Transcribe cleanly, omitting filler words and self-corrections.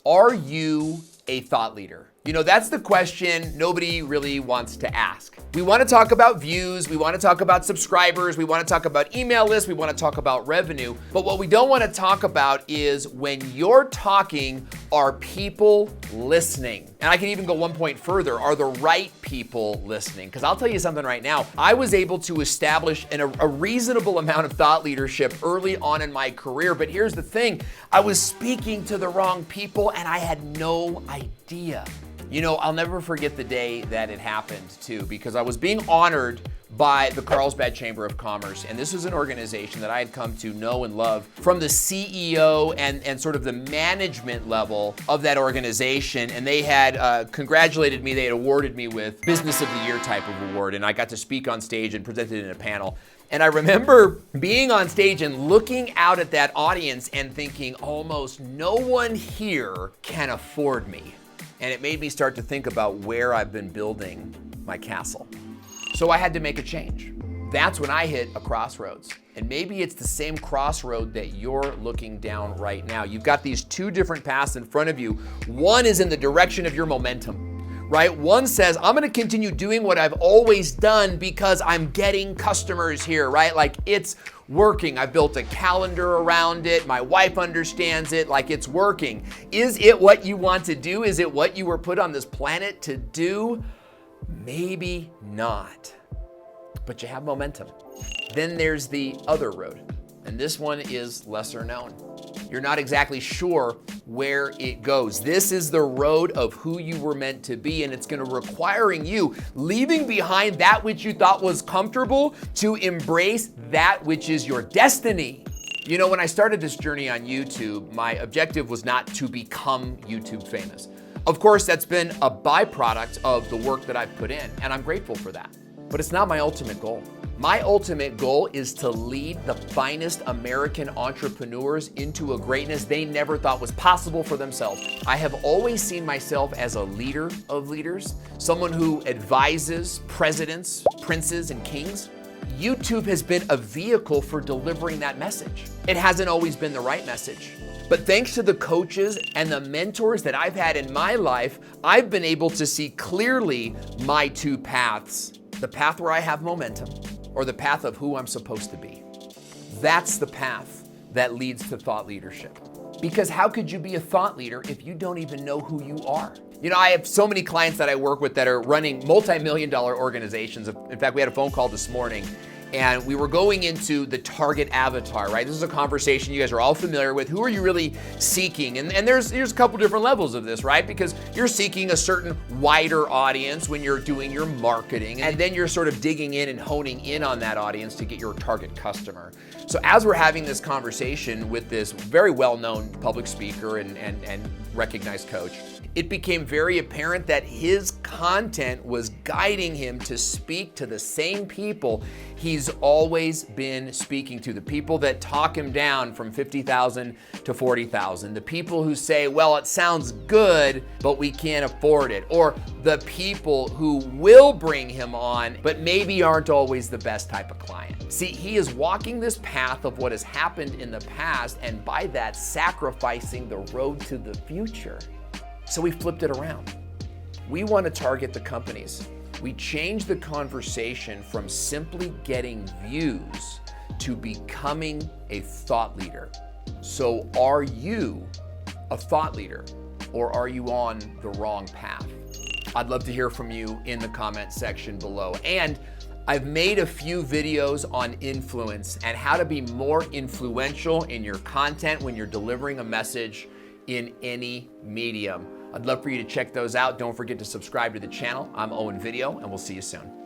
Are you a thought leader? You know, that's the question nobody really wants to ask. We want to talk about views, we want to talk about subscribers, we want to talk about email lists, we want to talk about revenue. But what we don't want to talk about is when you're talking, are people listening? And I can even go one point further, are the right people listening? Because I'll tell you something right now, I was able to establish a reasonable amount of thought leadership early on in my career. But here's the thing, I was speaking to the wrong people and I had no idea. You know, I'll never forget the day that it happened too, because I was being honored by the Carlsbad Chamber of Commerce. And this was an organization that I had come to know and love from the CEO and sort of the management level of that organization. And they had congratulated me, they had awarded me with Business of the Year type of award. And I got to speak on stage and present it in a panel. And I remember being on stage and looking out at that audience and thinking, almost no one here can afford me. And it made me start to think about where I've been building my castle. So I had to make a change. That's when I hit a crossroads. And maybe it's the same crossroad that you're looking down right now. You've got these two different paths in front of you. One is in the direction of your momentum, right? One says, I'm gonna continue doing what I've always done because I'm getting customers here, right? Like it's working. I built a calendar around it. My wife understands it, like it's working. Is it what you want to do? Is it what you were put on this planet to do? Maybe not, but you have momentum. Then there's the other road, and this one is lesser known. You're not exactly sure where it goes. This is the road of who you were meant to be, and it's gonna requiring you leaving behind that which you thought was comfortable to embrace that which is your destiny. You know, when I started this journey on YouTube, my objective was not to become YouTube famous. Of course, that's been a byproduct of the work that I've put in, and I'm grateful for that. But it's not my ultimate goal. My ultimate goal is to lead the finest American entrepreneurs into a greatness they never thought was possible for themselves. I have always seen myself as a leader of leaders, someone who advises presidents, princes, and kings. YouTube has been a vehicle for delivering that message. It hasn't always been the right message. But thanks to the coaches and the mentors that I've had in my life, I've been able to see clearly my two paths. The path where I have momentum, or the path of who I'm supposed to be. That's the path that leads to thought leadership. Because how could you be a thought leader if you don't even know who you are? You know, I have so many clients that I work with that are running multi-million-dollar organizations. In fact, we had a phone call this morning and we were going into the target avatar, right? This is a conversation you guys are all familiar with. Who are you really seeking? And there's a couple different levels of this, right? Because you're seeking a certain wider audience when you're doing your marketing, and then you're sort of digging in and honing in on that audience to get your target customer. So as we're having this conversation with this very well-known public speaker and recognized coach, it became very apparent that his content was guiding him to speak to the same people he's always been speaking to, the people that talk him down from 50,000 to 40,000, the people who say, well, it sounds good, but we can't afford it, or the people who will bring him on, but maybe aren't always the best type of client. See, he is walking this path of what has happened in the past, and by that, sacrificing the road to the future. So we flipped it around. We want to target the companies. We changed the conversation from simply getting views to becoming a thought leader. So are you a thought leader, or are you on the wrong path? I'd love to hear from you in the comment section below. And I've made a few videos on influence and how to be more influential in your content when you're delivering a message in any medium. I'd love for you to check those out. Don't forget to subscribe to the channel. I'm Owen Video, and we'll see you soon.